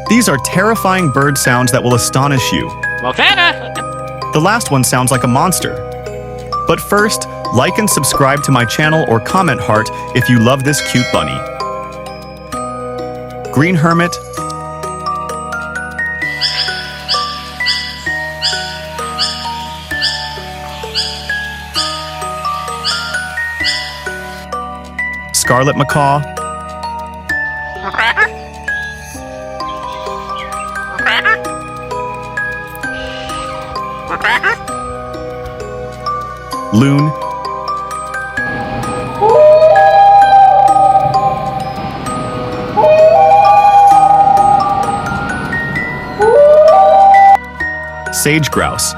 These are terrifying bird sounds that will astonish you. The last one sounds like a monster. But first, like and subscribe to my channel or comment heart if you love this cute bunny. Green hermit, scarlet macaw, loon, sage grouse,